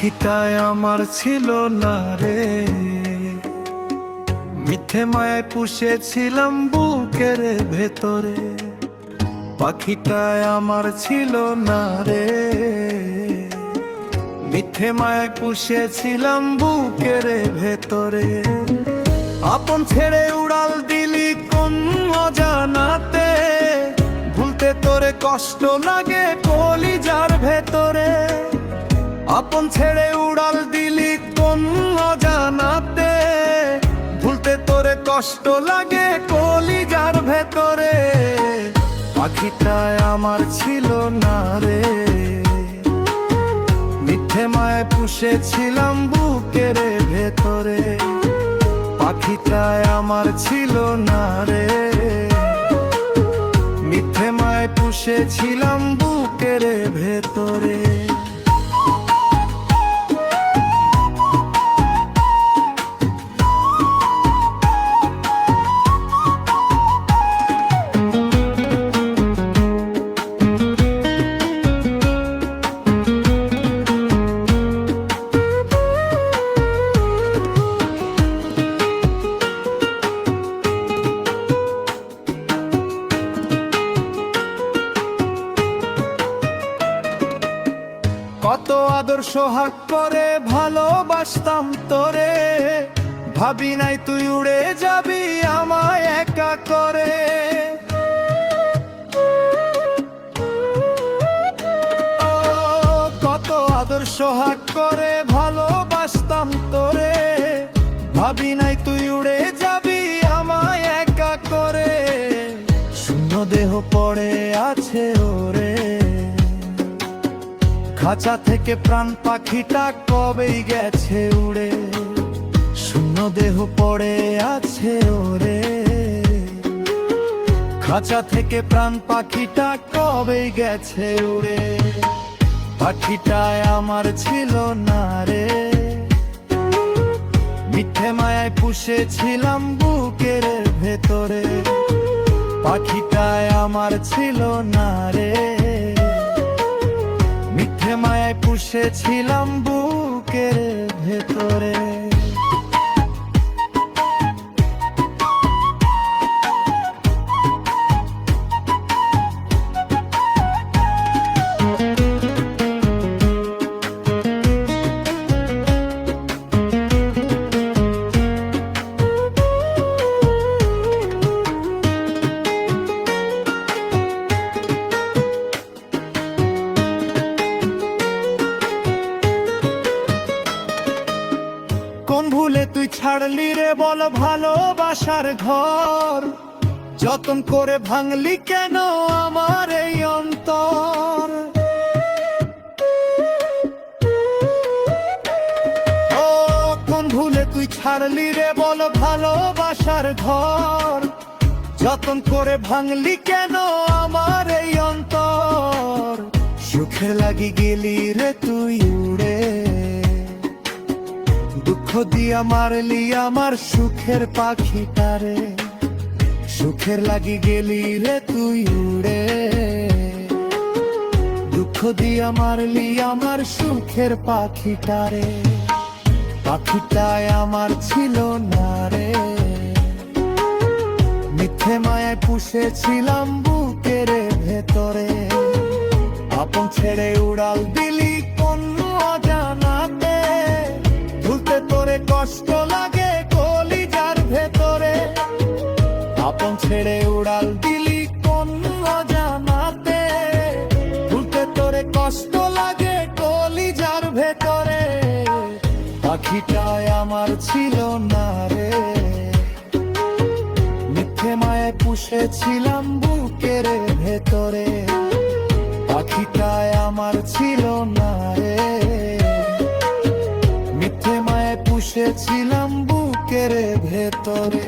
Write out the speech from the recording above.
পাখিটায় আমার ছিল না রে, মিথ্যে মায়ায় পুষেছিলাম বুকের ভেতরে। পাখিটায় আমার ছিল না রে, মিথ্যে মায়ায় পুষেছিলাম বুকের ভেতরে। আপন ছেড়ে উড়াল দিলি কোন অজানাতে, ভুলতে তোরে কষ্ট লাগে কলিজার ভেতরে। আপন ছেড়ে উড়াল দিলি কোন অজানাতে, ভুলতে তোরে কষ্ট লাগে কলিজার ভেতরে। পাখিটায় আমার ছিল না রে, মিথ্যে মায়ায় পুষেছিলাম বুকের ভেতরে। পাখিটায় আমার ছিল না রে, মিথ্যে মায়ায় পুষেছিলাম বুকের ভেতরে। কত আদর সোহাগ করে ভালোবাসতাম তোরে, ভাবি নাই তুই উড়ে যাবি আমায় একা করে। কত আদর সোহাগ করে ভালোবাসতাম তোরে, ভাবি নাই তুই উড়ে যাবি আমায় একা করে। শূন্য দেহ পড়ে আছে ওরে, খাঁচা থেকে প্রাণ পাখিটা কবেই গেছে উড়ে। শূন্য দেহ পড়ে আছে ওরে, খাঁচা থেকে প্রাণ পাখিটা কবেই গেছে উড়ে। পাখিটায় আমার ছিল না রে, মিথ্যে মায়ায় পুষেছিলাম বুকের ভেতরে। পাখিটায় আমার ছিল না রে, মিথ্যে মায়ায় পুষেছিলাম বুকের ভেতরে। কোন ভুলে তুই ছাড়লি রে বল ভালোবাসার ঘর, যতন করে ভাঙলি কেন আমার এই অন্তর। ও কোন ভুলে তুই ছাড়লি রে বল ভালোবাসার ঘর, যতন করে ভাঙলি কেন আমার এই অন্তর। সুখে লাগি গেলি রে তুই উড়ে, দুঃখ দিয়া মারলি আমার সুখের পাখিটারে। সুখের লাগি গেলি রে তুই উড়ে, দুঃখ দিয়া মারলি আমার সুখের পাখিটারে। পাখিটায় আমার ছিল না রে, মিথ্যে মায়ায় পুষেছিলাম বুকের ভেতরে। আপন ছেড়ে উড়াল দিলি কোন অজানাতে, ভুলতে তোরে কষ্ট লাগে কলিজার ভেতরে। আপন ছেড়ে উড়াল দিলি কোন অজানাতে, ভুলতে তোরে কষ্ট লাগে কলিজার ভেতরে। পাখিটায় আমার ছিল না রে, মিথ্যে মায়ায় পুষেছিলাম বুকের ভেতরে। পাখিটায় আমার ছিল না রে, মিথ্যে মায়ায় পুষেছিলাম বুকের ভেতরে।